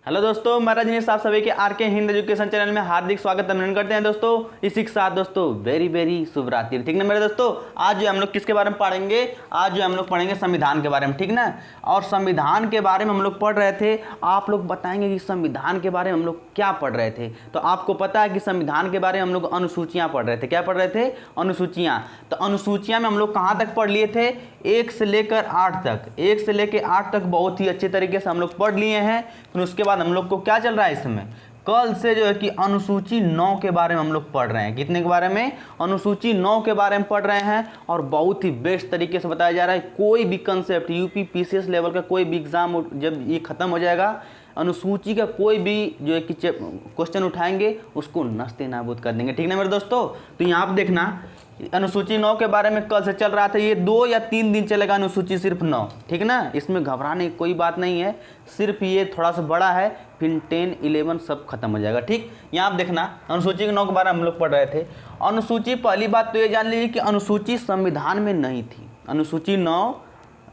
Hello दोस्तों, मैं रजनीश, आप सभी के आरके हिंद एजुकेशन चैनल में हार्दिक स्वागत अभिनंदन करते हैं। दोस्तों इसी के साथ दोस्तों वेरी शुभ रात्रि। ठीक ना मेरे दोस्तों, आज जो हम लोग किसके बारे में पढ़ेंगे, आज जो हम लोग पढ़ेंगे संविधान के बारे में। ठीक ना, और संविधान के बारे में हम लोग पढ़ रहे थे। आप लोग बताएंगे कि संविधान के बारे में हम लोग क्या पढ़ रहे थे। तो आपको पता है कि संविधान के बारे में हम लोग अनुसूचियाँ पढ़ रहे थे। क्या पढ़ रहे थे? अनुसूचियाँ। तो अनुसूचियाँ में हम लोग कहाँ तक पढ़ लिए थे? 1 से लेकर 8 तक। 1 से लेकर 8 तक बहुत ही अच्छे तरीके से हम लोग पढ़ लिए हैं। फिर उसके बाद हम लोग को क्या चल रहा है इसमें, कल से जो है कि अनुसूची 9 के बारे में हम लोग पढ़ रहे हैं। कितने के बारे में? अनुसूची 9 के बारे में पढ़ रहे हैं। और बहुत ही बेस्ट तरीके से बताया जा रहा है। कोई भी कंसेप्ट यूपी पीसीएस लेवल का कोई भी एग्जाम जब ये खत्म हो जाएगा, अनुसूची का कोई भी जो है कि क्वेश्चन उठाएंगे उसको नस्ते नाबूद कर देंगे। ठीक ना मेरे दोस्तों, तो यहाँ आप देखना अनुसूची 9 के बारे में कल से चल रहा था। ये 2 या 3 दिन चलेगा अनुसूची सिर्फ 9। ठीक ना, इसमें घबराने की कोई बात नहीं है, सिर्फ ये थोड़ा सा बड़ा है, फिर 10, 11 सब खत्म हो जाएगा। ठीक, यहाँ आप देखना अनुसूची 9 के बारे में हम लोग पढ़ रहे थे। अनुसूची, पहली बात तो ये जान लीजिए कि अनुसूची संविधान में नहीं थी। अनुसूची 9,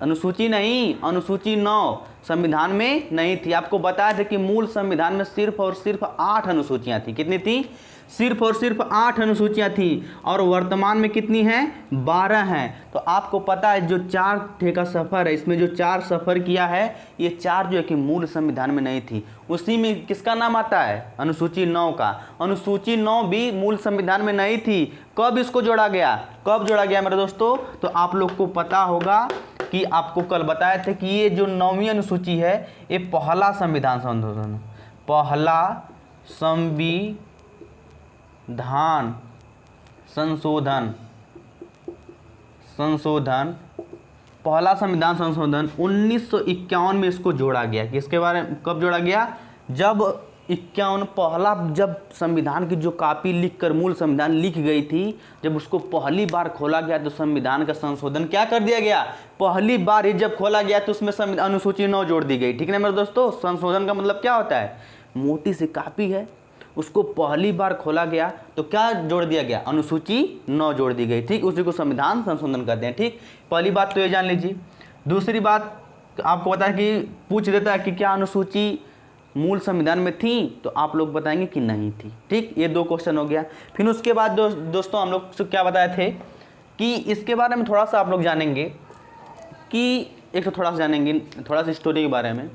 अनुसूची नहीं, अनुसूची 9 संविधान में नहीं थी। आपको बताया था कि मूल संविधान में सिर्फ और सिर्फ 8 अनुसूचियाँ थी। कितनी थी? सिर्फ और सिर्फ 8 अनुसूचियाँ थी। और वर्तमान में कितनी हैं? 12 हैं। तो आपको पता है जो 4 ठे का सफ़र है, इसमें जो 4 सफ़र किया है, ये 4 जो है कि मूल संविधान में नहीं थी। उसी में किसका नाम आता है? अनुसूची 9 का। अनुसूची 9 भी मूल संविधान में नहीं थी। कब इसको जोड़ा गया? कब जोड़ा गया मेरे दोस्तों? तो आप लोग को पता होगा कि आपको कल बताया था कि ये जो 9वीं अनुसूची है, ये पहला संविधान संशोधन, पहला संविधान संशोधन पहला संविधान संशोधन 1951 में इसको जोड़ा गया। किसके बारे में? कब जोड़ा गया? जब 51 पहला, जब संविधान की जो कॉपी लिखकर मूल संविधान लिख गई थी, जब उसको पहली बार खोला गया तो संविधान का संशोधन क्या कर दिया गया? पहली बार ही जब खोला गया तो उसमें अनुसूची 9 जोड़ दी गई। ठीक है मेरे दोस्तों, संशोधन का मतलब क्या होता है? मोटी सी कॉपी है, उसको पहली बार खोला गया तो क्या जोड़ दिया गया? अनुसूची 9 जोड़ दी गई। ठीक, उसी को संविधान संशोधन कहते हैं। ठीक, पहली बात तो ये जान लीजिए। दूसरी बात आपको पता है कि पूछ देता है कि क्या अनुसूची मूल संविधान में थी, तो आप लोग बताएंगे कि नहीं थी। ठीक, ये 2 क्वेश्चन हो गया। फिर उसके बाद दोस्तों हम लोग क्या बताए थे कि इसके बारे में थोड़ा सा आप लोग जानेंगे कि एक तो थोड़ा सा जानेंगे, थोड़ा सा स्टोरी के बारे में,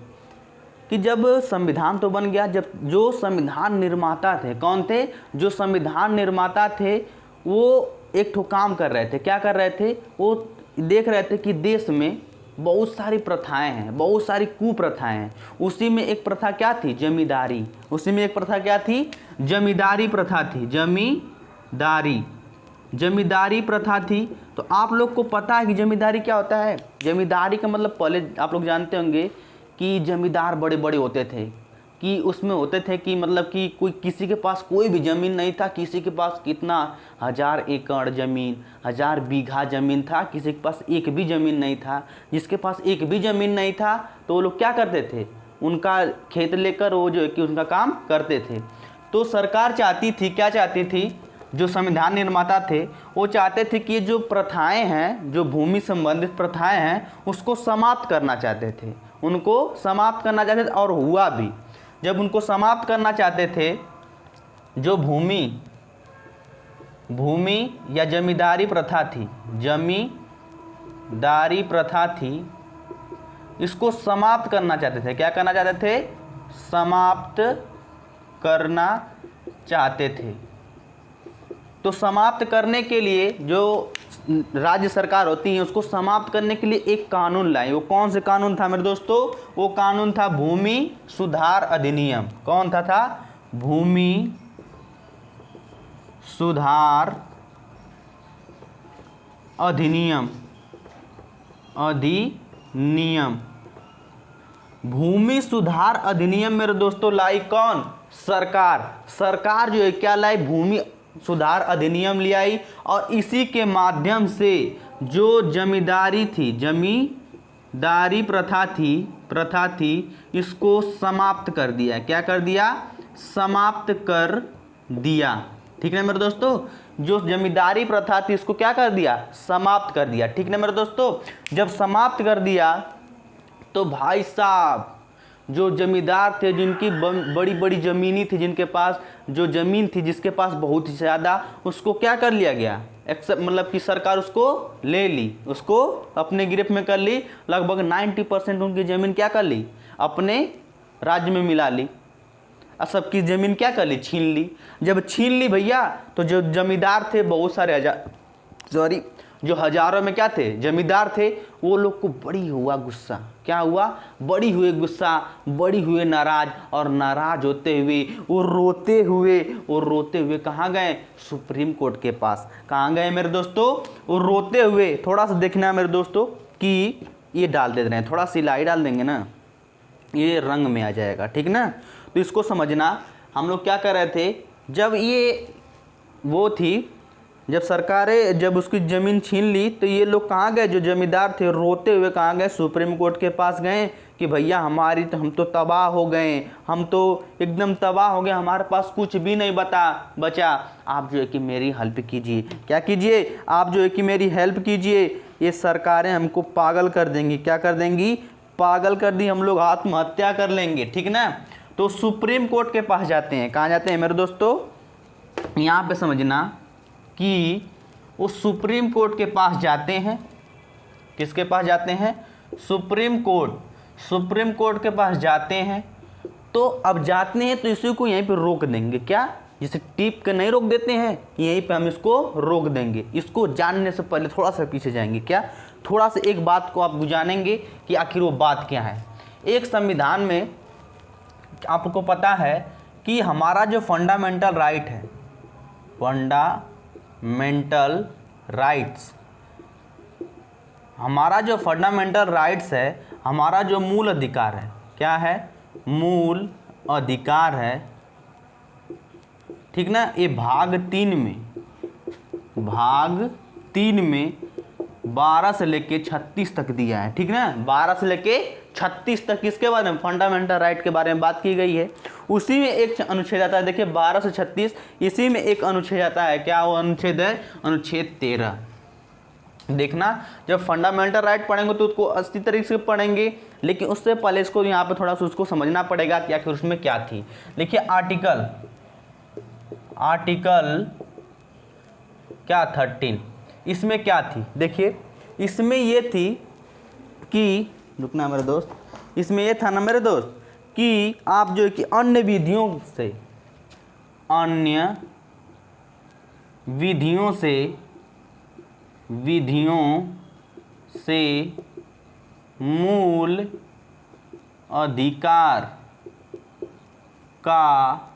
कि जब संविधान तो बन गया, जब जो संविधान निर्माता थे, कौन थे? जो संविधान निर्माता थे वो एक ठो काम कर रहे थे। क्या कर रहे थे? वो देख रहे थे कि देश में बहुत सारी प्रथाएं हैं, बहुत सारी कुप्रथाएं हैं। उसी में एक प्रथा क्या थी? जमींदारी। उसी में एक प्रथा क्या थी? जमींदारी प्रथा थी। जमींदारी प्रथा थी। तो आप लोग को पता है कि जमींदारी क्या होता है? जमींदारी का मतलब पहले आप लोग जानते होंगे कि जमींदार बड़े बड़े होते थे, कि उसमें होते थे कि मतलब कि कोई किसी के पास कोई भी ज़मीन नहीं था। किसी के पास कितना 1000 एकड़ ज़मीन, 1000 बीघा ज़मीन था, किसी के पास एक भी ज़मीन नहीं था। जिसके पास एक भी ज़मीन नहीं था तो वो लोग क्या करते थे? उनका खेत लेकर वो जो है कि उनका काम करते थे। तो सरकार चाहती थी, क्या चाहती थी? जो संविधान निर्माता थे वो चाहते थे कि जो प्रथाएं हैं, जो भूमि संबंधित प्रथाएं हैं, उसको समाप्त करना चाहते थे। उनको समाप्त करना चाहते थे और हुआ भी। जब उनको समाप्त करना चाहते थे, जो भूमि या जमींदारी प्रथा थी, जमींदारी प्रथा थी, इसको समाप्त करना चाहते थे। क्या करना चाहते थे? समाप्त करना चाहते थे। तो समाप्त करने के लिए जो राज्य सरकार होती है, उसको समाप्त करने के लिए एक कानून लाई। वो कौन से कानून था मेरे दोस्तों? वो कानून था भूमि सुधार अधिनियम। कौन था? भूमि सुधार अधिनियम। भूमि सुधार अधिनियम मेरे दोस्तों लाई कौन? सरकार। सरकार जो है क्या लाई? भूमि सुधार अधिनियम ले आई। और इसी के माध्यम से जो जमींदारी थी, जमींदारी प्रथा थी, इसको समाप्त कर दिया। क्या कर दिया? समाप्त कर दिया। ठीक है मेरे दोस्तों, जो जमींदारी प्रथा थी इसको क्या कर दिया? समाप्त कर दिया। ठीक है मेरे दोस्तों, जब समाप्त कर दिया तो भाई साहब जो जमींदार थे, जिनकी बड़ी बड़ी ज़मीनी थी, जिनके पास जो ज़मीन थी, जिसके पास बहुत ही ज़्यादा, उसको क्या कर लिया गया, एक्सेप्ट मतलब कि सरकार उसको ले ली, उसको अपने गिरफ्त में कर ली। लगभग 90% उनकी ज़मीन क्या कर ली, अपने राज्य में मिला ली, और सबकी ज़मीन क्या कर ली, छीन ली। जब छीन ली भैया, तो जो जमींदार थे, बहुत सारे जो हजारों में क्या थे, जमींदार थे, वो लोग को बड़ी हुआ गुस्सा। क्या हुआ, बड़ी हुए गुस्सा, बड़ी हुए नाराज, और नाराज होते हुए वो रोते हुए कहाँ गए, सुप्रीम कोर्ट के पास। कहाँ गए मेरे दोस्तों, वो रोते हुए, थोड़ा सा देखना मेरे दोस्तों कि ये डाल दे रहे हैं, थोड़ा सिलाई डाल देंगे ना, ये रंग में आ जाएगा, ठीक ना। तो इसको समझना, हम लोग क्या कर रहे थे, जब ये वो थी, जब सरकारें जब उसकी ज़मीन छीन ली, तो ये लोग कहाँ गए, जो जमींदार थे, रोते हुए कहाँ गए, सुप्रीम कोर्ट के पास गए कि भैया हमारी तो, हम तो तबाह हो गए, हम तो एकदम तबाह हो गए, हमारे पास कुछ भी नहीं बचा, आप जो है कि मेरी हेल्प कीजिए। क्या कीजिए, आप जो है कि मेरी हेल्प कीजिए, ये सरकारें हमको पागल कर देंगी। क्या कर देंगी, पागल कर दी, हम लोग आत्महत्या कर लेंगे, ठीक ना। तो सुप्रीम कोर्ट के पास जाते हैं। कहाँ जाते हैं मेरे दोस्तों, यहाँ पे समझना कि वो सुप्रीम कोर्ट के पास जाते हैं। किसके पास जाते हैं, सुप्रीम कोर्ट के पास जाते हैं। तो अब जाते हैं तो इसी को यहीं पे रोक देंगे। क्या, जैसे टिप के नहीं रोक देते हैं, यहीं पे हम इसको रोक देंगे। इसको जानने से पहले थोड़ा सा पीछे जाएंगे। क्या, थोड़ा सा एक बात को आप जानेंगे कि आखिर वो बात क्या है। एक संविधान में आपको पता है कि हमारा जो फंडामेंटल राइट है, फंडामेंटल राइट्स, हमारा जो फंडामेंटल राइट्स है, हमारा जो मूल अधिकार है, क्या है, मूल अधिकार है, ठीक ना। ये भाग 3 में 12 से लेके 36 तक दिया है, ठीक ना। 12 से लेके 36 तक किसके बारे में, फंडामेंटल राइट के बारे में बात की गई है। उसी में एक अनुच्छेद आता है, देखिए 12 से 36, इसी में एक अनुच्छेद आता है। क्या वो अनुच्छेद है, अनुच्छेद 13। देखना, जब फंडामेंटल राइट पढ़ेंगे तो उसको अच्छी तरीके से पढ़ेंगे, लेकिन उससे पहले इसको यहाँ पे थोड़ा सा उसको समझना पड़ेगा कि आखिर उसमें क्या थी। देखिए आर्टिकल क्या 13, इसमें क्या थी, देखिए इसमें ये थी कि, रुकना मेरे दोस्त, इसमें ये था ना मेरे दोस्त कि आप जो है कि अन्य विधियों से मूल अधिकार का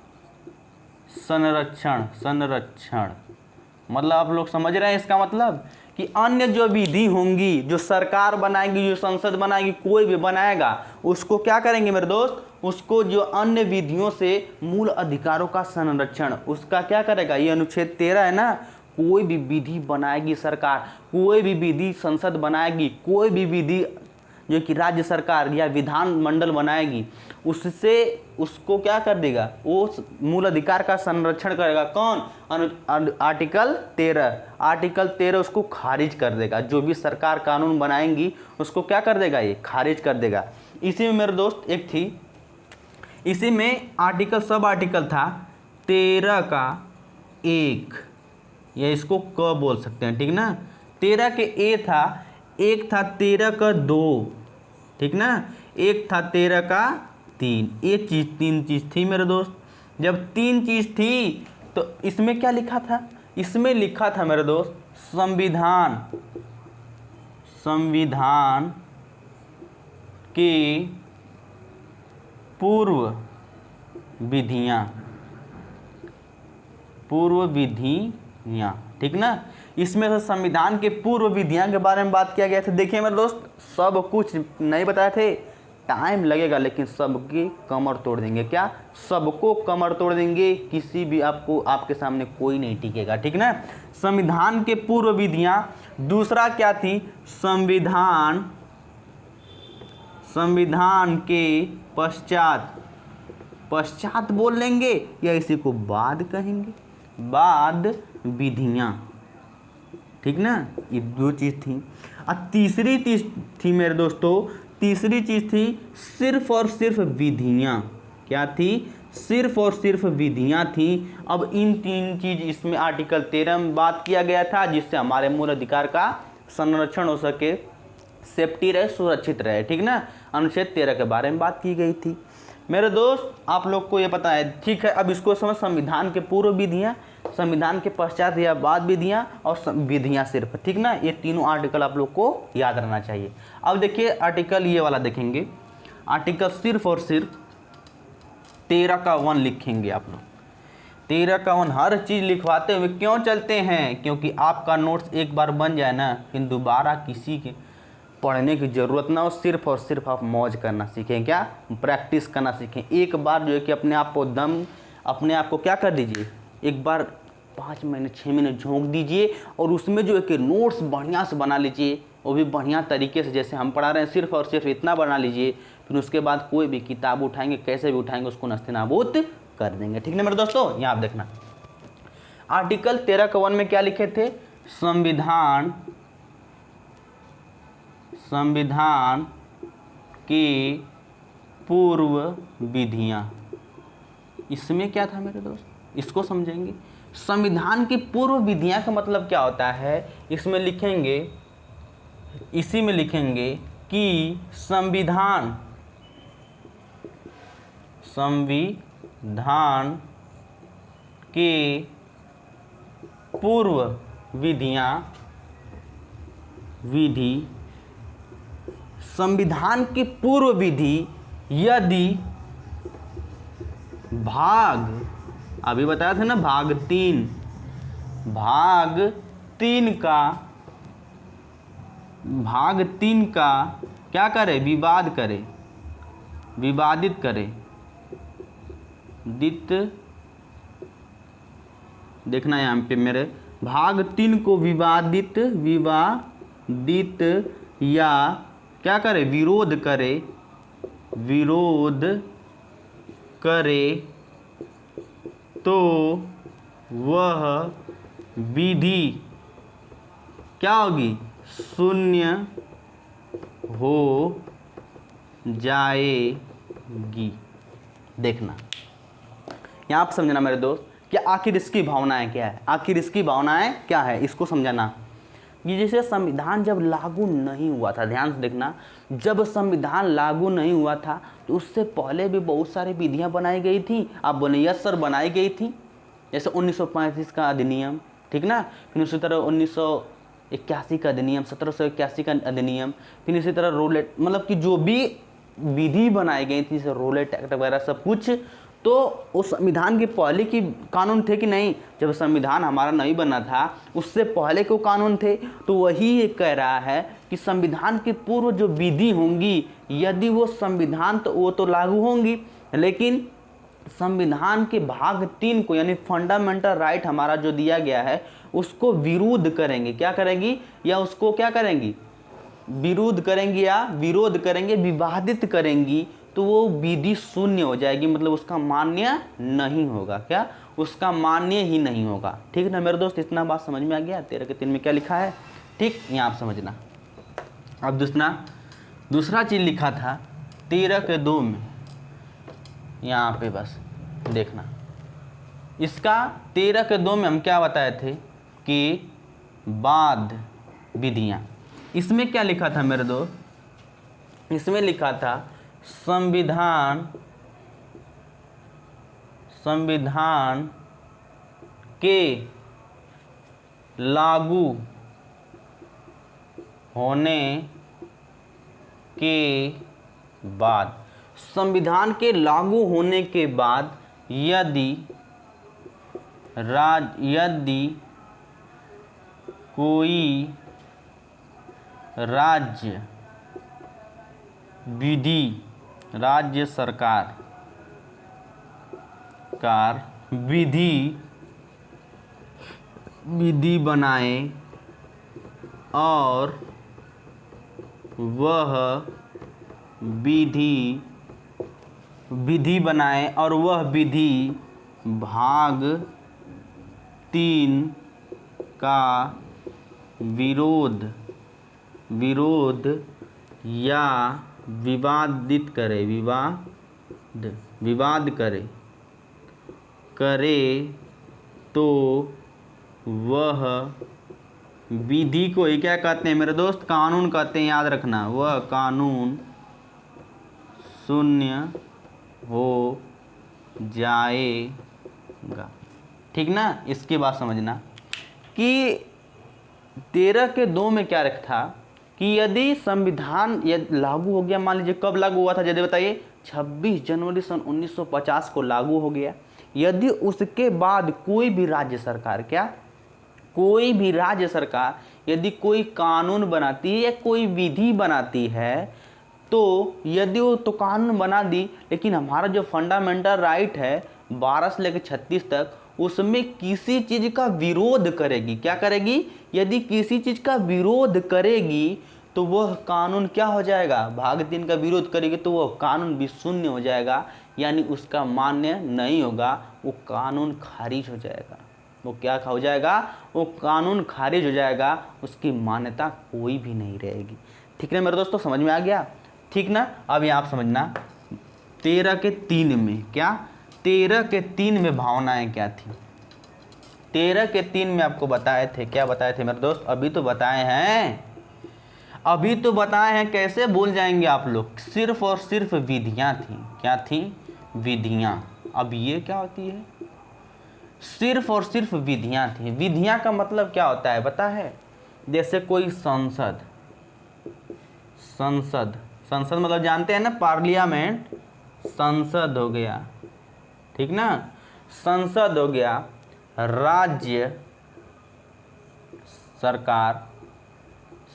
संरक्षण, मतलब आप लोग समझ रहे हैं इसका मतलब कि अन्य जो विधि होंगी, जो सरकार बनाएगी, जो संसद बनाएगी, कोई भी बनाएगा, उसको क्या करेंगे मेरे दोस्त, उसको जो अन्य विधियों से मूल अधिकारों का संरक्षण, उसका क्या करेगा, ये अनुच्छेद 13 है ना। कोई भी विधि बनाएगी सरकार, कोई भी विधि संसद बनाएगी, कोई भी विधि जो कि राज्य सरकार या विधान मंडल बनाएगी, उससे उसको क्या कर देगा, वो मूल अधिकार का संरक्षण करेगा। कौन, आर्टिकल 13 उसको खारिज कर देगा। जो भी सरकार कानून बनाएंगी उसको क्या कर देगा, ये खारिज कर देगा। इसी में मेरे दोस्त एक थी, इसी में आर्टिकल, सब आर्टिकल था 13 का 1, या इसको क बोल सकते हैं, ठीक ना। 13 के ए था, एक था 13 का 2, ठीक ना, एक था 13 का 3। ये चीज़, 3 चीज़ थी मेरे दोस्त। जब 3 चीज़ थी तो इसमें क्या लिखा था, इसमें लिखा था मेरे दोस्त संविधान के पूर्व विधियाँ, ठीक ना। इसमें से संविधान के पूर्व विधियाँ के बारे में बात किया गया था। देखिए मेरे दोस्त, सब कुछ नहीं बताए थे, टाइम लगेगा, लेकिन सबकी कमर तोड़ देंगे। क्या, सबको कमर तोड़ देंगे, किसी भी आपके सामने कोई नहीं टिकेगा, ठीक ना। संविधान के पूर्व विधियाँ, दूसरा क्या थी, संविधान के पश्चात बोल लेंगे, या इसी को बाद कहेंगे, बाद विधियाँ, ठीक ना। ये 2 चीज़ थी। और तीसरी चीज़ थी मेरे दोस्तों, तीसरी चीज थी सिर्फ और सिर्फ विधियां। क्या थी? सिर्फ और सिर्फ विधियां थी। अब इन तीन चीज इसमें आर्टिकल 13 में बात किया गया था, जिससे हमारे मूल अधिकार का संरक्षण हो सके, सेफ्टी रहे, सुरक्षित रहे। ठीक ना? अनुच्छेद 13 के बारे में बात की गई थी। मेरे दोस्त, आप लोग को ये पता है, ठीक है। अब इसको समझ, संविधान के पूर्व विधियां, संविधान के पश्चात या बाद विधियां, और विधियां सिर्फ। ठीक ना? ये तीनों आर्टिकल आप लोग को याद रहना चाहिए। अब देखिए आर्टिकल ये वाला देखेंगे, आर्टिकल सिर्फ और सिर्फ 13 का 1 लिखेंगे आप लोग। 13 का 1 हर चीज़ लिखवाते हुए क्यों चलते हैं? क्योंकि आपका नोट्स एक बार बन जाए ना, फिर दोबारा किसी के पढ़ने की ज़रूरत ना हो, सिर्फ और सिर्फ आप मौज करना सीखें। क्या? प्रैक्टिस करना सीखें। एक बार जो है कि अपने आप को क्या कर दीजिए, एक बार 5 मिनट 6 मिनट झोंक दीजिए, और उसमें जो है कि नोट्स बढ़िया से बना लीजिए, वो भी बढ़िया तरीके से, जैसे हम पढ़ा रहे हैं, सिर्फ और सिर्फ इतना बना लीजिए। फिर उसके बाद कोई भी किताब उठाएंगे, कैसे भी उठाएंगे, उसको नस्तेनाबूद कर देंगे। ठीक है मेरे दोस्तों? यहाँ आप देखना, आर्टिकल 13 का 1 में क्या लिखे थे? संविधान की पूर्व विधियां। इसमें क्या था मेरे दोस्त? इसको समझेंगे। संविधान की पूर्व विधियां का मतलब क्या होता है? इसमें लिखेंगे, इसी में लिखेंगे कि संविधान के पूर्व विधि, संविधान की पूर्व विधि यदि भाग, अभी बताया था ना, भाग 3 का क्या करे? विवादित करे। देखना यहाँ पे मेरे, भाग 3 को विवादित या क्या करे? विरोध करे तो वह विधि क्या होगी? शून्य हो जाएगी। देखना, यहाँ आप समझना मेरे दोस्त कि आखिर इसकी भावनाएं क्या है, इसको समझना। ये जैसे संविधान जब लागू नहीं हुआ था, ध्यान से देखना, जब संविधान लागू नहीं हुआ था तो उससे पहले भी बहुत सारी विधियां बनाई गई थी। आप बोले यस सर, बनाई गई थी। जैसे 1935 का अधिनियम, ठीक ना, फिर उसी तरह 1981 का अधिनियम, 1781 का अधिनियम, फिर इसी तरह रोलेट, मतलब कि जो भी विधि बनाई गई थी, जैसे रोलेट एक्ट वगैरह सब कुछ, तो उस संविधान के पहले की कानून थे कि नहीं? जब संविधान हमारा नहीं बना था उससे पहले के कानून थे। तो वही ये कह रहा है कि संविधान के पूर्व जो विधि होंगी, यदि वो संविधान, तो वो तो लागू होंगी, लेकिन संविधान के भाग 3 को, यानी फंडामेंटल राइट हमारा जो दिया गया है, उसको विरोध करेंगे। क्या करेंगी? या उसको क्या करेंगी? विरोध करेंगे, विवादित करेंगी, तो वो विधि शून्य हो जाएगी, मतलब उसका मान्य नहीं होगा। क्या? उसका मान्य ही नहीं होगा। ठीक ना मेरे दोस्त? इतना बात समझ में आ गया? 13 के 3 में क्या लिखा है? ठीक, यहाँ आप समझना। अब दूसरा चीज लिखा था 13 के 2 में, यहाँ पे बस देखना, इसका 13 के 2 में हम क्या बताए थे कि बाद विधियां। इसमें क्या लिखा था मेरे दोस्त? इसमें लिखा था संविधान के लागू होने के बाद, संविधान के लागू होने के बाद यदि कोई राज्य सरकार विधि बनाए और वह विधि भाग 3 का विरोध या विवादित करे, विवाद करे तो वह विधि को ही क्या कहते हैं मेरे दोस्त? कानून कहते हैं, याद रखना। वह कानून शून्य हो जाएगा। ठीक ना? इसकी बात समझना कि 13 के 2 में क्या रखा था कि यदि संविधान यदि लागू हो गया, मान लीजिए कब लागू हुआ था जल्दी बताइए? 26 जनवरी सन 1950 को लागू हो गया। यदि उसके बाद कोई भी राज्य सरकार, क्या कोई भी राज्य सरकार यदि कोई कानून बनाती है या कोई विधि बनाती है, तो यदि वो तो कानून बना दी, लेकिन हमारा जो फंडामेंटल राइट है 12 से लेकर 36 तक, उसमें किसी चीज़ का विरोध करेगी, क्या करेगी? यदि किसी चीज़ का विरोध करेगी तो वह कानून क्या हो जाएगा? भाग 3 का विरोध करेगी तो वह कानून भी शून्य हो जाएगा, यानी उसका मान्य नहीं होगा, वो कानून खारिज हो जाएगा। वो क्या हो जाएगा? वो कानून खारिज हो जाएगा, उसकी मान्यता कोई भी नहीं रहेगी। ठीक है मेरे दोस्तों, समझ में आ गया? ठीक ना? अब यहाँ आप समझना 13 के 3 में क्या, 13 के 3 में भावनाएं क्या थी? 13 के 3 में आपको बताए थे, क्या बताए थे मेरे दोस्त? अभी तो बताए हैं, अभी तो बताए हैं, कैसे भूल जाएंगे आप लोग? सिर्फ और सिर्फ विधियां थी। क्या थी? विधियां। अब ये क्या होती है? सिर्फ और सिर्फ विधियां थी। विधियां का मतलब क्या होता है पता है? जैसे कोई संसद मतलब जानते हैं ना, पार्लियामेंट, संसद हो गया, ठीक ना? संसद हो गया, राज्य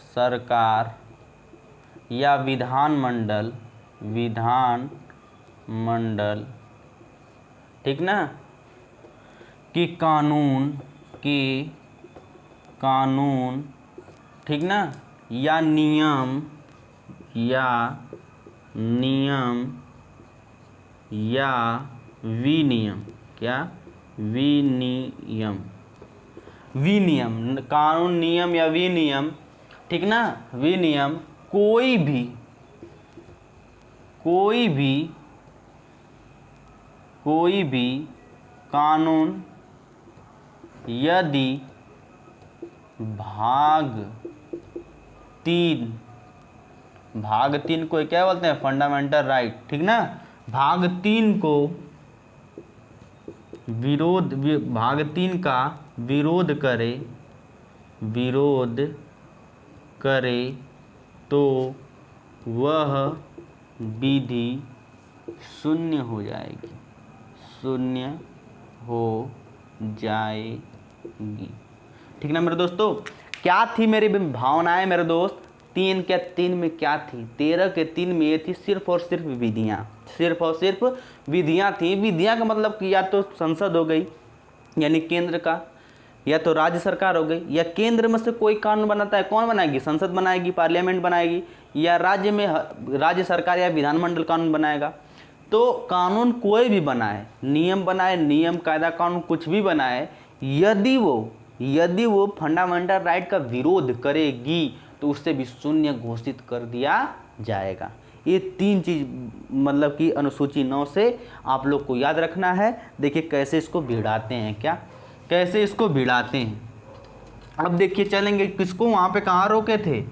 सरकार या विधानमंडल, ठीक ना? कि कानून, ठीक ना? या नियम या विनियम, क्या? विनियम, कानून, नियम या विनियम, ठीक ना? विनियम कोई भी कानून यदि भाग 3 को क्या बोलते हैं? फंडामेंटल राइट, ठीक ना? भाग 3 को भाग 3 का विरोध करे तो वह विधि शून्य हो जाएगी। ठीक ना मेरे दोस्तों? क्या थी मेरी भावनाएं मेरे दोस्त? 3 के 3 में क्या थी? 13 के 3 में ये थी सिर्फ और सिर्फ विधियां थी। विधियां का मतलब कि या तो संसद हो गई यानी केंद्र का, या तो राज्य सरकार हो गई, या केंद्र में से कोई कानून बनाता है, कौन बनाएगी? संसद बनाएगी, पार्लियामेंट बनाएगी, या राज्य में राज्य सरकार या विधानमंडल कानून बनाएगा। तो कानून कोई भी बनाए, नियम बनाए, नियम कायदा कानून कुछ भी बनाए, यदि वो फंडामेंटल राइट का विरोध करेगी तो उससे भी शून्य घोषित कर दिया जाएगा। ये 3 चीज़ मतलब कि अनुसूची 9 से आप लोग को याद रखना है। देखिए कैसे इसको भिड़ाते हैं, कैसे इसको भिड़ाते हैं। अब देखिए चलेंगे किसको, वहाँ पे कहाँ रोके थे,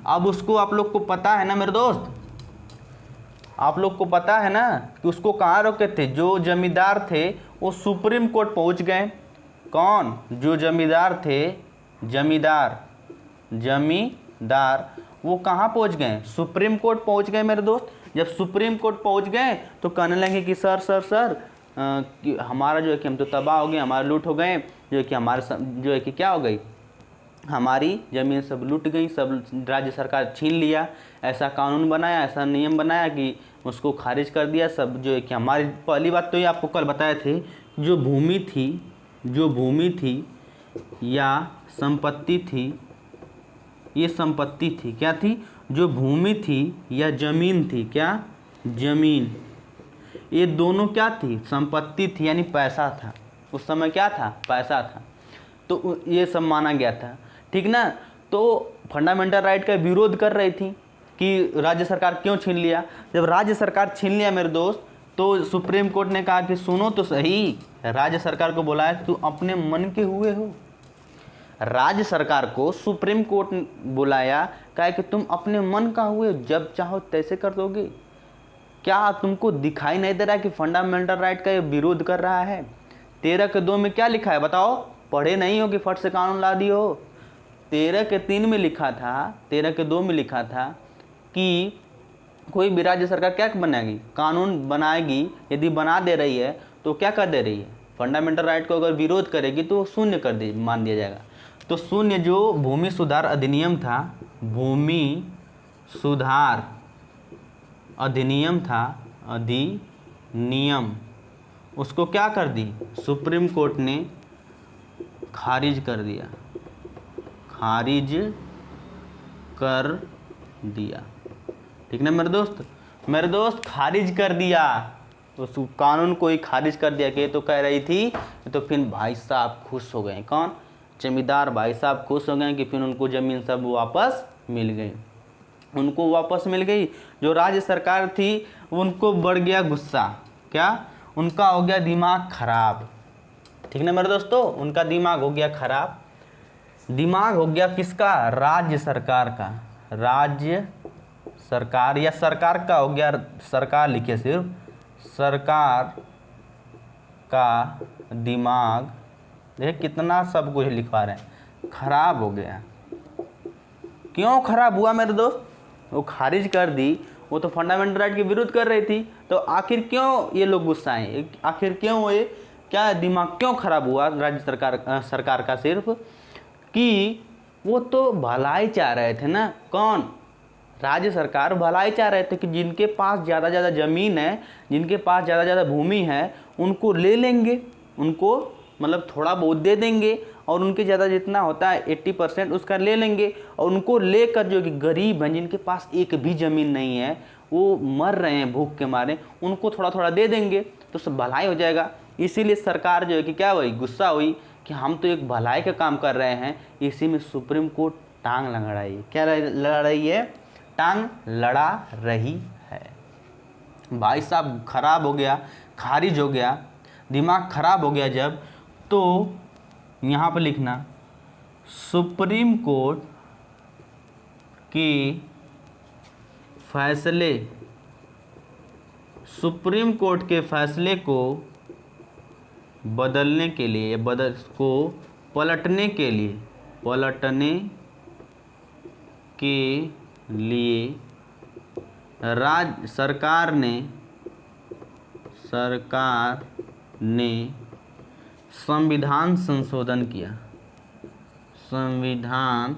अब उसको आप लोग को पता है ना मेरे दोस्त? आप लोग को पता है ना कि उसको कहाँ रोके थे? जो जमींदार थे वो सुप्रीम कोर्ट पहुँच गए। कौन? जो जमींदार थे, जमींदार वो कहाँ पहुँच गए? सुप्रीम कोर्ट पहुँच गए मेरे दोस्त। जब सुप्रीम कोर्ट पहुँच गए तो कहने लगे कि सर कि हमारा जो है कि हम तो तबाह हो गए, हमारे लूट हो गए, जो है कि हमारे जो है कि क्या हो गई, हमारी ज़मीन सब लूट गई, सब राज्य सरकार छीन लिया। ऐसा कानून बनाया, ऐसा नियम बनाया कि उसको खारिज कर दिया सब। जो है कि हमारी पहली बात तो ये आपको कल बताए थे, जो भूमि थी या संपत्ति थी, ये संपत्ति थी, क्या थी? जो भूमि थी या ज़मीन थी, क्या? ज़मीन, ये दोनों क्या थी? संपत्ति थी, यानी पैसा था। उस समय क्या था? पैसा था। तो ये सब माना गया था, ठीक ना? तो फंडामेंटल राइट का विरोध कर रही थी कि राज्य सरकार क्यों छीन लिया। जब राज्य सरकार छीन लिया मेरे दोस्त, तो सुप्रीम कोर्ट ने कहा कि सुनो तो सही, राज्य सरकार को बोला है तू अपने मन के हुए हो। राज्य सरकार को सुप्रीम कोर्ट ने बुलाया, कहा कि तुम अपने मन का हुए, जब चाहो तैसे कर दोगे। क्या तुमको दिखाई नहीं दे रहा है कि फंडामेंटल राइट का ये विरोध कर रहा है। 13(2) में क्या लिखा है बताओ, पढ़े नहीं हो कि फट से कानून ला दिए हो। 13(3) में लिखा था, 13(2) में लिखा था कि कोई भी राज्य सरकार क्या बनाएगी, कानून बनाएगी। यदि बना दे रही है तो क्या कर दे रही है, फंडामेंटल राइट को अगर विरोध करेगी तो शून्य कर दे मान दिया जाएगा। तो शून्य जो भूमि सुधार अधिनियम था, भूमि सुधार अधिनियम था, अधिनियम, उसको क्या कर दी, सुप्रीम कोर्ट ने खारिज कर दिया, खारिज कर दिया। ठीक ना मेरे दोस्त खारिज कर दिया, उस कानून को ही खारिज कर दिया। कि तो कह रही थी, तो फिर भाई साहब खुश हो गए, कौन, जमींदार भाई साहब खुश हो गए कि फिर उनको ज़मीन सब वापस मिल गई, उनको वापस मिल गई। जो राज्य सरकार थी उनको बढ़ गया गुस्सा, क्या, उनका हो गया दिमाग खराब। ठीक ना मेरे दोस्तों, उनका दिमाग हो गया खराब। दिमाग हो गया किसका, राज्य सरकार का, राज्य सरकार या सरकार का हो गया, सरकार लिखिए सिर्फ, सरकार का दिमाग, देखिए कितना सब कुछ लिखवा रहे हैं, खराब हो गया। क्यों खराब हुआ मेरे दोस्त, वो खारिज कर दी, वो तो फंडामेंटल राइट के विरुद्ध कर रही थी। तो आखिर क्यों ये लोग गुस्सा आए, आखिर क्यों ये, क्या दिमाग क्यों खराब हुआ राज्य सरकार का, सिर्फ कि वो तो भलाई चाह रहे थे ना, कौन, राज्य सरकार भलाई चाह रहे थे कि जिनके पास ज़्यादा ज़मीन है, जिनके पास ज़्यादा भूमि है, उनको ले लेंगे, उनको मतलब थोड़ा बहुत दे देंगे, और उनके ज़्यादा जितना होता है 80% उसका ले लेंगे, और उनको लेकर जो कि गरीब हैं, जिनके पास एक भी ज़मीन नहीं है, वो मर रहे हैं भूख के मारे, उनको थोड़ा थोड़ा दे देंगे तो सब भलाई हो जाएगा। इसीलिए सरकार जो है कि क्या हुई, गुस्सा हुई कि हम तो एक भलाई का काम कर रहे हैं। इसी में सुप्रीम कोर्ट टांग लड़ा, क्या लड़ा रही है, टांग लड़ा रही है। भाई साहब खराब हो गया, खारिज हो गया, दिमाग खराब हो गया जब, तो यहाँ पर लिखना, सुप्रीम कोर्ट के फैसले, सुप्रीम कोर्ट के फैसले को बदलने के लिए, पलटने के लिए राज्य सरकार ने संविधान संशोधन किया, संविधान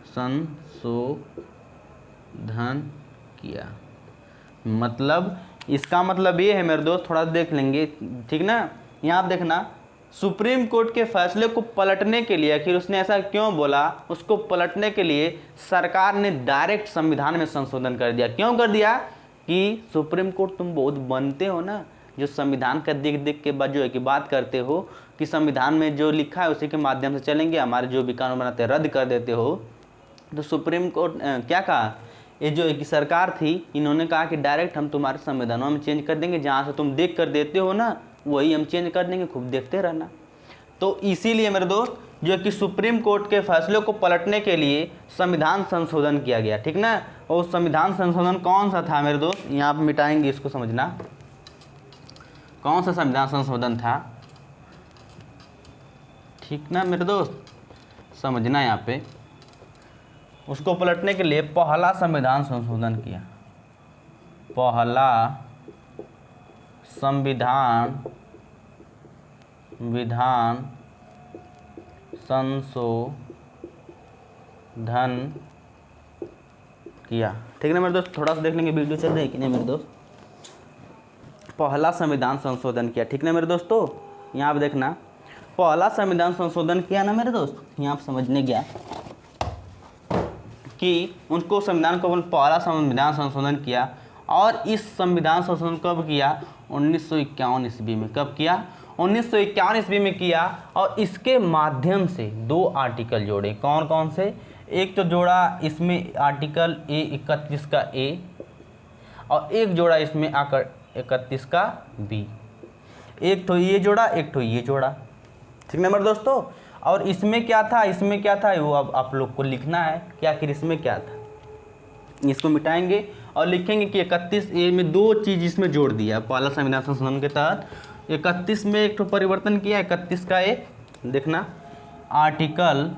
संशोधन किया। मतलब इसका मतलब ये है मेरे दोस्त, थोड़ा देख लेंगे, ठीक ना। यहाँ आप देखना, सुप्रीम कोर्ट के फैसले को पलटने के लिए, आखिर उसने ऐसा क्यों बोला, उसको पलटने के लिए सरकार ने डायरेक्ट संविधान में संशोधन कर दिया। क्यों कर दिया कि सुप्रीम कोर्ट तुम बहुत बनते हो ना, जो संविधान का देख के बाद जो है कि बात करते हो कि संविधान में जो लिखा है उसी के माध्यम से चलेंगे, हमारे जो भी कानून बनाते हैं रद्द कर देते हो। तो सुप्रीम कोर्ट क्या कहा, ये जो एक सरकार थी, इन्होंने कहा कि डायरेक्ट हम तुम्हारे संविधानों में चेंज कर देंगे, जहाँ से तुम देख कर देते हो ना वही हम चेंज कर देंगे, खूब देखते रहना। तो इसीलिए मेरे दोस्त जो कि सुप्रीम कोर्ट के फैसले को पलटने के लिए संविधान संशोधन किया गया, ठीक ना। और संविधान संशोधन कौन सा था मेरे दोस्त, यहाँ पर मिटाएंगे, इसको समझना, कौन सा संविधान संशोधन था, ठीक ना मेरे दोस्त, समझना यहाँ पे। उसको पलटने के लिए पहला संविधान संशोधन किया, पहला संविधान संशोधन किया, ठीक ना मेरे दोस्त। थोड़ा सा देख लेंगे वीडियो चल रही है कि नहीं मेरे दोस्त। पहला संविधान संशोधन किया, ठीक ना मेरे दोस्तों। यहाँ आप देखना, पहला संविधान संशोधन किया ना मेरे दोस्त, यहाँ आप समझने गया कि उनको संविधान को पहला संविधान संशोधन किया। और इस संविधान संशोधन कब किया, 1951 ईस्वी में। कब किया, 1951 ईस्वी में किया। और इसके माध्यम से 2 आर्टिकल जोड़े, कौन कौन से, एक तो जोड़ा इसमें आर्टिकल A31 का A और एक जोड़ा इसमें आकर 31 का B। एक तो ये जोड़ा, एक तो ये जोड़ा, ठीक ना मेरे दोस्तों। और इसमें क्या था, इसमें क्या था वो अब आप लोग को लिखना है कि आखिर इसमें क्या था। इसको मिटाएंगे और लिखेंगे कि 31A में दो चीज़ इसमें जोड़ दिया। पहला संविधान संशोधन के तहत 31 में एक तो परिवर्तन किया, 31 का एक देखना आर्टिकल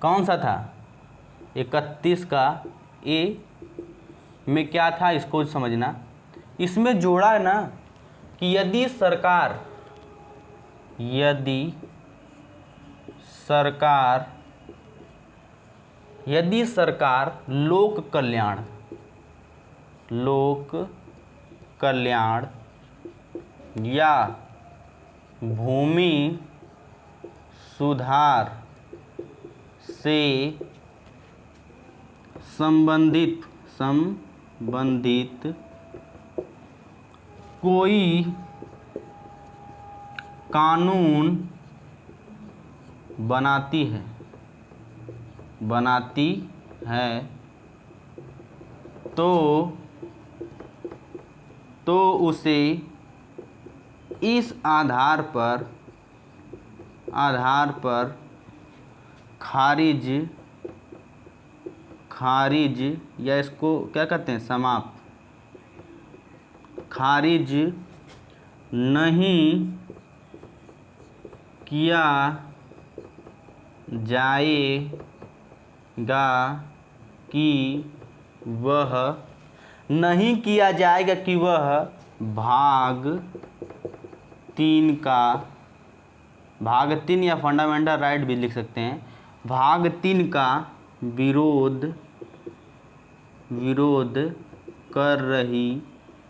कौन सा था, 31 का A में क्या था इसको समझना। इसमें जोड़ा है ना कि यदि सरकार लोक कल्याण या भूमि सुधार से संबंधित कोई कानून बनाती है तो उसे इस आधार पर खारिज या इसको क्या कहते हैं समाप्त, खारिज नहीं किया जाएगा कि वह भाग 3 या फंडामेंटल राइट भी लिख सकते हैं, भाग 3 का विरोध कर रही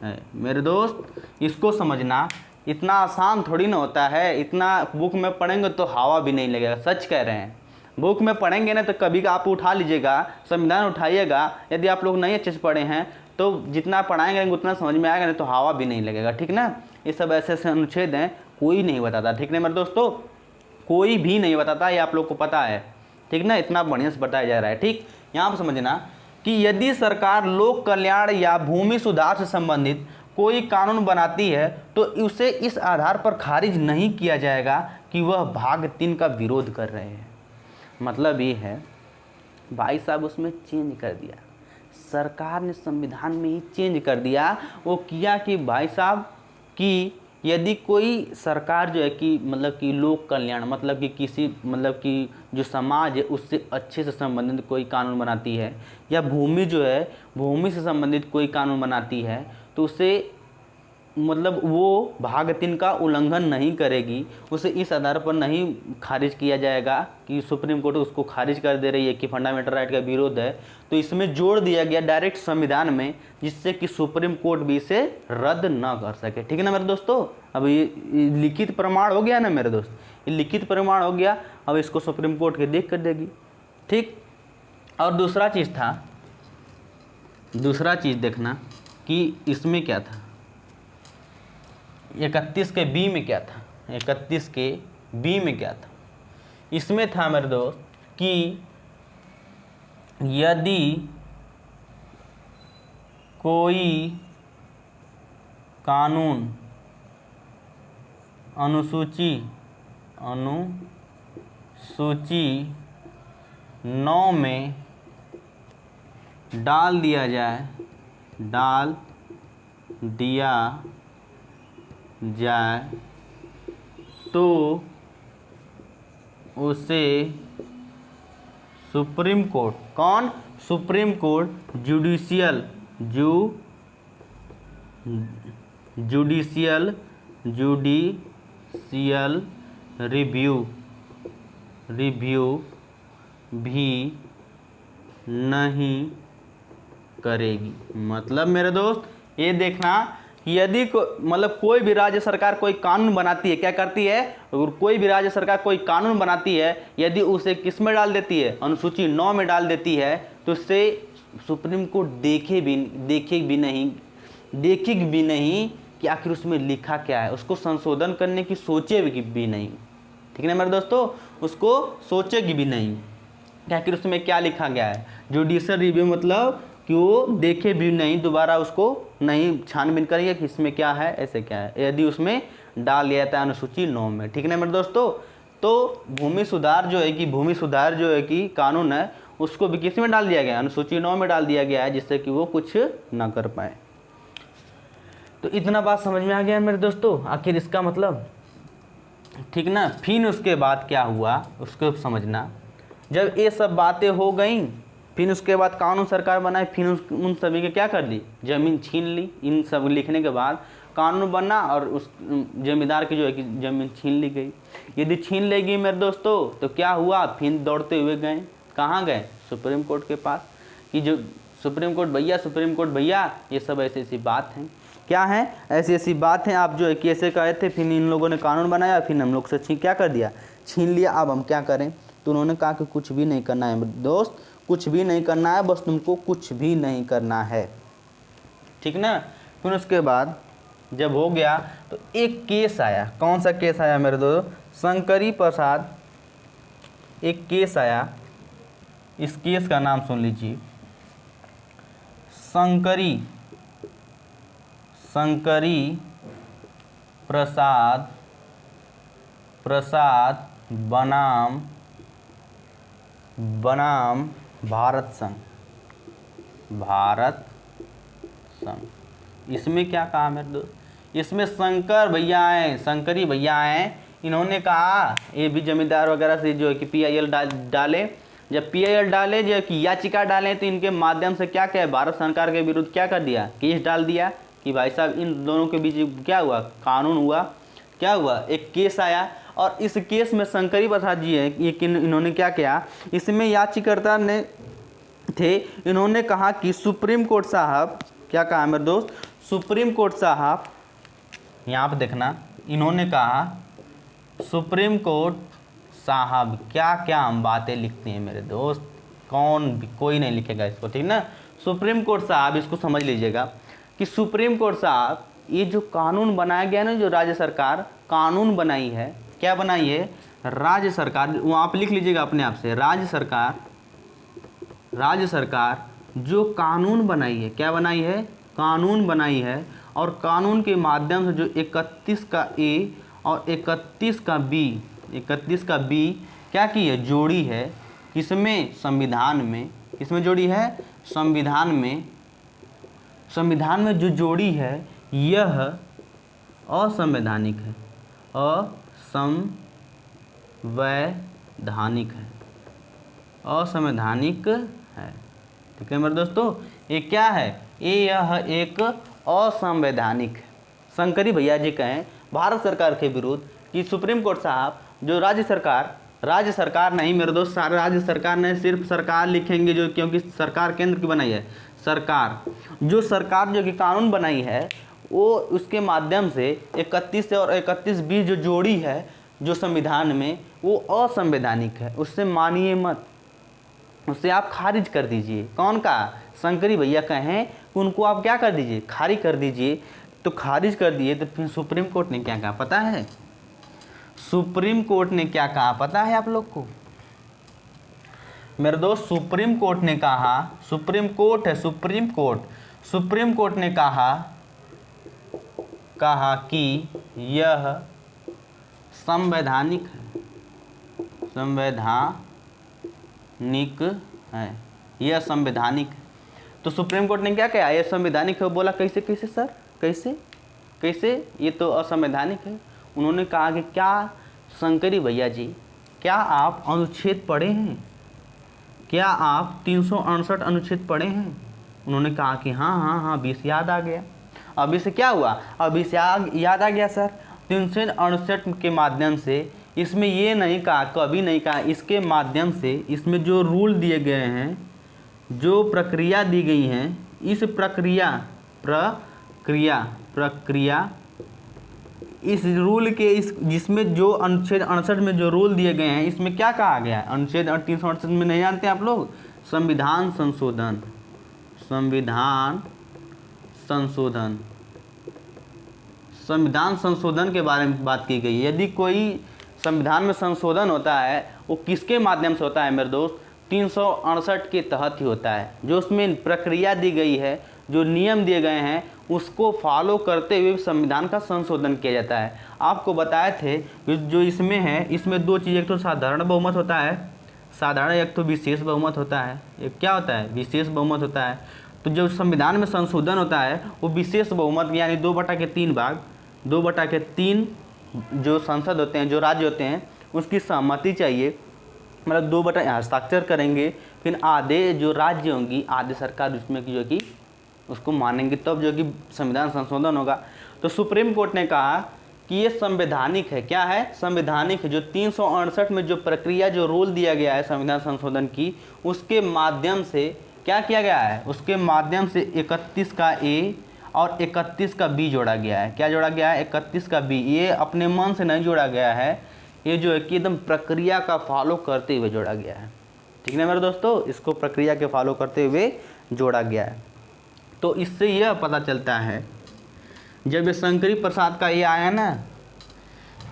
है। मेरे दोस्त इसको समझना इतना आसान थोड़ी ना होता है, इतना बुक में पढ़ेंगे तो हवा भी नहीं लगेगा, सच कह रहे हैं। बुक में पढ़ेंगे ना तो कभी आप उठा लीजिएगा, संविधान उठाइएगा, यदि आप लोग नहीं अच्छे से पढ़े हैं तो जितना पढ़ाएंगे उतना समझ में आएगा, नहीं तो हवा भी नहीं लगेगा, ठीक ना। ये सब ऐसे ऐसे अनुच्छेद हैं, कोई नहीं बताता, ठीक ना मेरे दोस्तों, कोई भी नहीं बताता, ये आप लोग को पता है, ठीक ना। इतना बढ़िया से बताया जा रहा है, ठीक। यहाँ पर समझना कि यदि सरकार लोक कल्याण या भूमि सुधार से संबंधित कोई कानून बनाती है तो उसे इस आधार पर खारिज नहीं किया जाएगा कि वह भाग 3 का विरोध कर रहे हैं। मतलब ये है भाई साहब, उसमें चेंज कर दिया, सरकार ने संविधान में ही चेंज कर दिया। वो किया कि भाई साहब कि यदि कोई सरकार जो है कि मतलब कि लोक कल्याण मतलब कि किसी मतलब कि जो समाज है उससे अच्छे से संबंधित कोई कानून बनाती है, या भूमि जो है भूमि से संबंधित कोई कानून बनाती है, तो उसे मतलब वो भाग 3 का उल्लंघन नहीं करेगी, उसे इस आधार पर नहीं खारिज किया जाएगा कि सुप्रीम कोर्ट उसको खारिज कर दे रही है कि फंडामेंटल राइट का विरोध है। तो इसमें जोड़ दिया गया डायरेक्ट संविधान में, जिससे कि सुप्रीम कोर्ट भी इसे रद्द ना कर सके, ठीक है ना मेरे दोस्तों। अब ये लिखित प्रमाण हो गया ना मेरे दोस्त, ये लिखित प्रमाण हो गया, अब इसको सुप्रीम कोर्ट के देख कर देगी, ठीक। और दूसरा चीज़ देखना कि इसमें क्या था, 31 के बी में क्या था, 31 के बी में क्या था। इसमें था मेरे दोस्त कि यदि कोई कानून अनुसूची 9 में डाल दिया जाए तो उसे सुप्रीम कोर्ट, कौन, सुप्रीम कोर्ट जुडिशियल रिव्यू भी नहीं करेगी। मतलब मेरे दोस्त ये देखना कि यदि मतलब कोई भी राज्य सरकार कोई कानून बनाती है, क्या करती है, अगर कोई भी राज्य सरकार कोई कानून बनाती है, यदि उसे किस में डाल देती है, अनुसूची 9 में डाल देती है, तो उससे सुप्रीम कोर्ट देखेगी भी नहीं कि आखिर उसमें लिखा क्या है, उसको संशोधन करने की सोचे भी नहीं, ठीक है मेरे दोस्तों, उसको सोचेगी भी नहीं कि आखिर उसमें क्या लिखा गया है। जुडिशियल रिव्यू मतलब कि वो देखे भी नहीं, दोबारा उसको नहीं छानबीन करेंगे कि इसमें क्या है, ऐसे क्या है, यदि उसमें डाल दिया जाता है अनुसूची 9 में। ठीक है ना मेरे दोस्तों, तो भूमि सुधार जो है कि कानून है, उसको भी किस में डाल दिया गया, अनुसूची 9 में डाल दिया गया है, जिससे कि वो कुछ ना कर पाए। तो इतना बात समझ में आ गया मेरे दोस्तों, आखिर इसका मतलब, ठीक ना। फिर उसके बाद क्या हुआ उसको समझना। जब ये सब बातें हो गई, फिर उसके बाद कानून सरकार बनाई, फिर उन सभी के क्या कर दी, ज़मीन छीन ली। इन सब लिखने के बाद कानून बना और उस जमींदार की जो है कि ज़मीन छीन ली गई। यदि छीन लेगी मेरे दोस्तों तो क्या हुआ, फिर दौड़ते हुए गए, कहाँ गए, सुप्रीम कोर्ट के पास, कि जो सुप्रीम कोर्ट भैया ये सब ऐसी ऐसी बात है, क्या है, ऐसी ऐसी बात है, आप जो है कि ऐसे कहे थे, फिर इन लोगों ने कानून बनाया, फिर हम लोग से क्या कर दिया, छीन लिया, अब हम क्या करें। तो उन्होंने कहा कि कुछ भी नहीं करना है दोस्त, कुछ भी नहीं करना है, बस तुमको कुछ भी नहीं करना है, ठीक ना। फिर उसके बाद जब हो गया तो एक केस आया, कौन सा केस आया मेरे दोस्त, शंकरी प्रसाद, एक केस आया, इस केस का नाम सुन लीजिए, शंकरी प्रसाद बनाम भारत संघ। इसमें क्या कहा मेरे दोस्त, इसमें शंकरी भैया हैं, इन्होंने कहा, ये भी जमींदार वगैरह से जो है कि PIL डाले, जब PIL डाले, जो कि याचिका डालें, तो इनके माध्यम से क्या क्या भारत सरकार के विरुद्ध क्या कर दिया, केस डाल दिया कि भाई साहब इन दोनों के बीच क्या हुआ, कानून हुआ, क्या हुआ, एक केस आया। और इस केस में शंकरी प्रसाद जी है, ये इन्होंने क्या किया, इसमें याचिकाकर्ता ने थे, इन्होंने कहा कि सुप्रीम कोर्ट साहब, क्या कहा मेरे दोस्त, सुप्रीम कोर्ट साहब, यहाँ पे देखना, इन्होंने कहा सुप्रीम कोर्ट साहब, क्या क्या हम बातें लिखते हैं मेरे दोस्त, कोई नहीं लिखेगा इसको, ठीक ना। सुप्रीम कोर्ट साहब, इसको समझ लीजिएगा कि सुप्रीम कोर्ट साहब, ये जो कानून बनाया गया ना, जो राज्य सरकार कानून बनाई है, क्या बनाई है, राज्य सरकार, वहाँ पे लिख लीजिएगा अपने आप से, राज्य सरकार जो कानून बनाई है, क्या बनाई है, कानून बनाई है, और कानून के माध्यम से जो 31 का A और 31 का B क्या की है, जोड़ी है, किसमें, संविधान में, किसमें जोड़ी है, संविधान में जो जोड़ी है, यह असंवैधानिक है, असंवैधानिक है, ठीक है मेरे दोस्तों। ये क्या है, यह एक असंवैधानिक है। शंकरी भैया जी कहें भारत सरकार के विरुद्ध कि सुप्रीम कोर्ट साहब, जो राज्य सरकार नहीं मेरे दोस्त, सारे राज्य सरकार नहीं, सिर्फ सरकार लिखेंगे, जो क्योंकि सरकार केंद्र की बनाई है, सरकार जो कि कानून बनाई है, वो उसके माध्यम से 31 से और 31B जो जोड़ी है, जो संविधान में, वो असंवैधानिक है, उससे मानिए मत, उससे आप खारिज कर दीजिए। कौन का, शंकरी भैया कहें कि उनको आप क्या कर दीजिए, खारिज कर दीजिए। तो खारिज कर दिए, तो फिर सुप्रीम कोर्ट ने क्या कहा पता है, सुप्रीम कोर्ट ने क्या कहा पता है आप लोग को मेरे दोस्त, सुप्रीम कोर्ट ने कहा, सुप्रीम कोर्ट ने कहा कि यह संवैधानिक है, यह संवैधानिक है। तो सुप्रीम कोर्ट ने क्या कहा, यह संवैधानिक है, बोला कैसे सर, कैसे ये तो असंवैधानिक है। उन्होंने कहा कि क्या शंकरी भैया जी, क्या आप अनुच्छेद पढ़े हैं, क्या आप 368 अनुच्छेद पढ़े हैं। उन्होंने कहा कि हाँ, अभी से याद आ गया। अभी से क्या हुआ, अभी से याद आ गया सर। 368 के माध्यम से, इसमें ये नहीं कहा, कभी नहीं कहा, इसके माध्यम से, इसमें जो रूल दिए गए हैं, जो प्रक्रिया दी गई हैं, इस प्रक्रिया इस रूल के, इस जिसमें जो अनुच्छेद 68 में जो रूल दिए गए हैं, इसमें क्या कहा गया है, अनुच्छेद 368 में नहीं जानते आप लोग, संविधान संशोधन के बारे में बात की गई है। यदि कोई संविधान में संशोधन होता है वो किसके माध्यम से होता है मेरे दोस्त? 368 के तहत ही होता है। जो उसमें प्रक्रिया दी गई है, जो नियम दिए गए हैं, उसको फॉलो करते हुए संविधान का संशोधन किया जाता है। आपको बताए थे कि जो इसमें है, इसमें दो चीज़, एक तो साधारण बहुमत होता है, साधारण, एक तो विशेष बहुमत होता है। एक क्या होता है? विशेष बहुमत होता है। तो जो संविधान में संशोधन होता है वो विशेष बहुमत यानी 2/3 भाग, 2/3 जो संसद होते हैं, जो राज्य होते हैं, उसकी सहमति चाहिए, मतलब 2 हस्ताक्षर करेंगे, फिर आधे जो राज्य होंगी, आधे सरकार उसमें की जो कि उसको मानेंगे, तब जो कि संविधान संशोधन होगा। तो सुप्रीम कोर्ट ने कहा कि ये संवैधानिक है। क्या है? संवैधानिक है। जो 368 में जो प्रक्रिया, जो रूल दिया गया है संविधान संशोधन की, उसके माध्यम से क्या किया गया है? उसके माध्यम से 31 का ए और 31 का बी जोड़ा गया है। क्या जोड़ा गया है? 31 का बी। ये अपने मन से नहीं जोड़ा गया है, ये जो है कि एकदम प्रक्रिया का फॉलो करते हुए जोड़ा गया है। ठीक है मेरे दोस्तों, इसको प्रक्रिया के फॉलो करते हुए जोड़ा गया है। तो इससे यह पता चलता है, जब ये शंकरी प्रसाद का ये आया ना,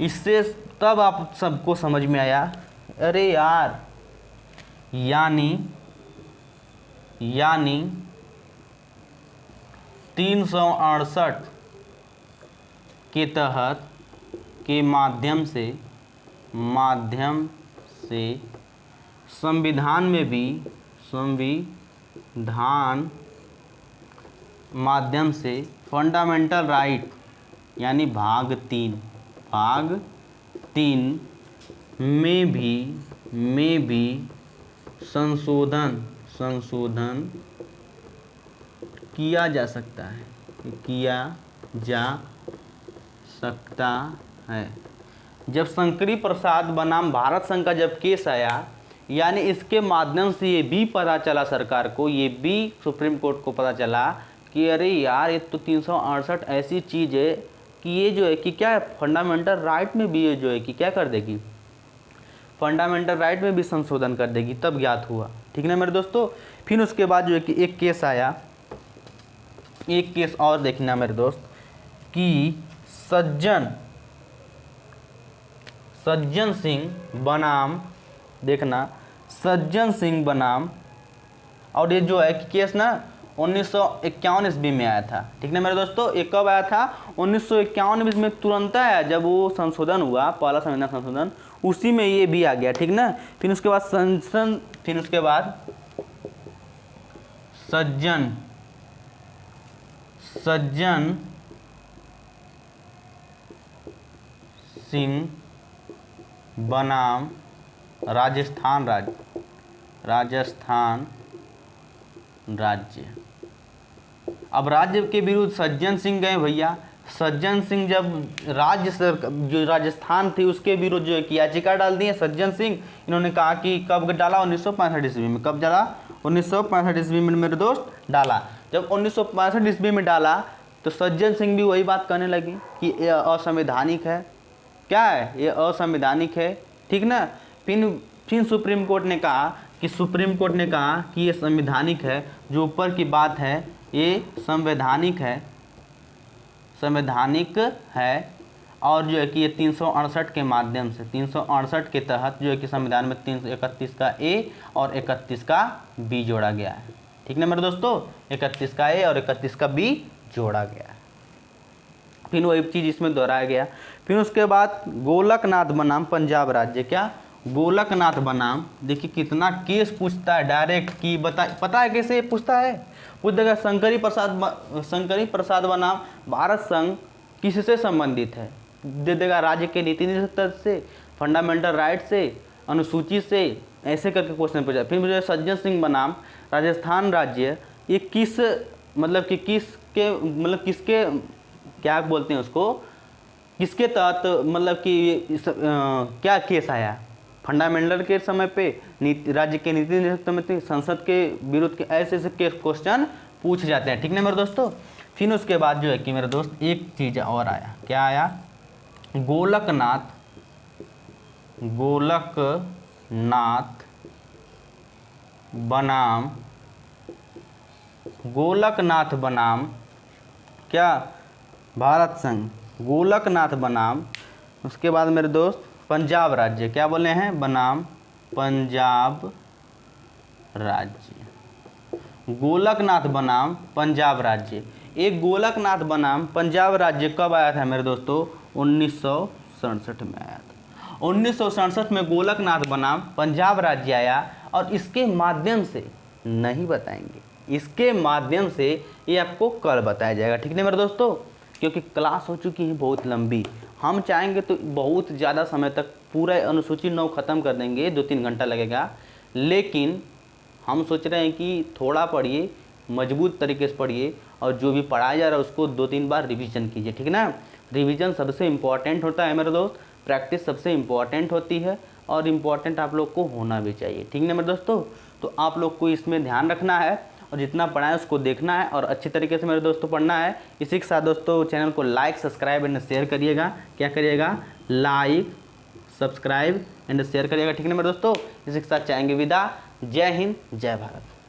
इससे तब आप सबको समझ में आया, अरे यार, यानी 368 के तहत के माध्यम से संविधान में भी, संविधान माध्यम से फंडामेंटल राइट यानी भाग 3 में भी संशोधन किया जा सकता है। जब शंकरी प्रसाद बनाम भारत संघ का जब केस आया, यानी इसके माध्यम से ये भी पता चला सरकार को, ये भी सुप्रीम कोर्ट को पता चला कि अरे यार, ये तो 368 ऐसी चीज़ है कि ये जो है कि क्या है, फंडामेंटल राइट में भी ये जो है कि क्या कर देगी, फंडामेंटल राइट में भी संशोधन कर देगी। तब ज्ञात हुआ। ठीक ना मेरे दोस्तों। फिर उसके बाद जो है कि एक केस आया, एक केस और देखना मेरे दोस्त, कि सज्जन सिंह बनाम, देखना, सज्जन सिंह बनाम, और ये जो है कि केस ना 1951 ईस्वी में आया था। ठीक ना मेरे दोस्तों। ये कब आया था? 1951 ईस्वी में तुरंत आया, जब वो संशोधन हुआ, पहला संविधान संशोधन, उसी में ये भी आ गया। ठीक ना। फिर उसके बाद सज्जन सिंह बनाम राजस्थान राज्य। अब राज्य के विरुद्ध सज्जन सिंह गए भैया। सज्जन सिंह जब जो राजस्थान थी उसके विरुद्ध जो है कि याचिका डाल दी है सज्जन सिंह। इन्होंने कहा कि कब डाला? 1965 ईस्वी में। कब डाला? 1965 ईस्वी में मेरे दोस्त डाला। जब 1965 ईस्वी में डाला तो सज्जन सिंह भी वही बात कहने लगी कि ये असंवैधानिक है। क्या है? ये असंवैधानिक है। ठीक ना। फिर सुप्रीम कोर्ट ने कहा कि ये संवैधानिक है। जो ऊपर की बात है ये संवैधानिक है और जो है कि ये 368 के माध्यम से, 368 के तहत जो है कि संविधान में 331 का ए और 31 का बी जोड़ा गया है। ठीक ना मेरे दोस्तों। 31 का ए और 31 का बी जोड़ा गया है। फिर वही चीज़ इसमें दोहराया गया। फिर उसके बाद गोलकनाथ बनाम पंजाब राज्य। क्या? गोलकनाथ बनाम, देखिए कितना केस पूछता है डायरेक्ट कि पता है कैसे पूछता है? पूछ देगा शंकरी प्रसाद बनाम भारत संघ किससे संबंधित है? दे देगा राज्य के नीति निषेध से, फंडामेंटल राइट से, अनुसूची से, ऐसे करके क्वेश्चन पूछा। फिर मुझे सज्जन सिंह बनाम राजस्थान राज्य, ये किसके क्या बोलते हैं उसको, किसके तहत, मतलब कि क्या केस आया? फंडामेंटल के समय पे, राज्य के नीति निषेध में, संसद के विरुद्ध के, ऐसे क्वेश्चन पूछ जाते हैं। ठीक ना मेरे दोस्तों। फिर उसके बाद जो है कि मेरे दोस्त एक चीज़ और आया। क्या आया? गोलकनाथ बनाम क्या? भारत संघ। गोलकनाथ बनाम, उसके बाद मेरे दोस्त पंजाब राज्य, क्या बोले हैं बनाम पंजाब राज्य। गोलकनाथ बनाम पंजाब राज्य। एक गोलकनाथ बनाम पंजाब राज्य कब आया था मेरे दोस्तों? 1967 में आया था। 1967 में गोलकनाथ बनाम पंजाब राज्य आया और इसके माध्यम से नहीं बताएंगे, इसके माध्यम से ये आपको कल बताया जाएगा, ठीक है मेरे दोस्तों, क्योंकि क्लास हो चुकी है बहुत लंबी। हम चाहेंगे तो बहुत ज़्यादा समय तक पूरा अनुसूची 9 ख़त्म कर देंगे, 2-3 घंटा लगेगा, लेकिन हम सोच रहे हैं कि थोड़ा पढ़िए, मजबूत तरीके से पढ़िए और जो भी पढ़ाया जा रहा है उसको 2-3 बार रिवीजन कीजिए, ठीक है ना। रिवीजन सबसे इम्पॉर्टेंट होता है मेरे दोस्त, प्रैक्टिस सबसे इम्पॉर्टेंट होती है और इम्पॉर्टेंट आप लोग को होना भी चाहिए, ठीक है मेरे दोस्तों। तो आप लोग को इसमें ध्यान रखना है और जितना पढ़ा है उसको देखना है और अच्छी तरीके से मेरे दोस्तों पढ़ना है। इसी के साथ दोस्तों चैनल को लाइक, सब्सक्राइब एंड शेयर करिएगा। क्या करिएगा? लाइक, सब्सक्राइब एंड शेयर करिएगा, ठीक है ना मेरे दोस्तों। इसी के साथ चाहेंगे विदा। जय हिंद, जय भारत।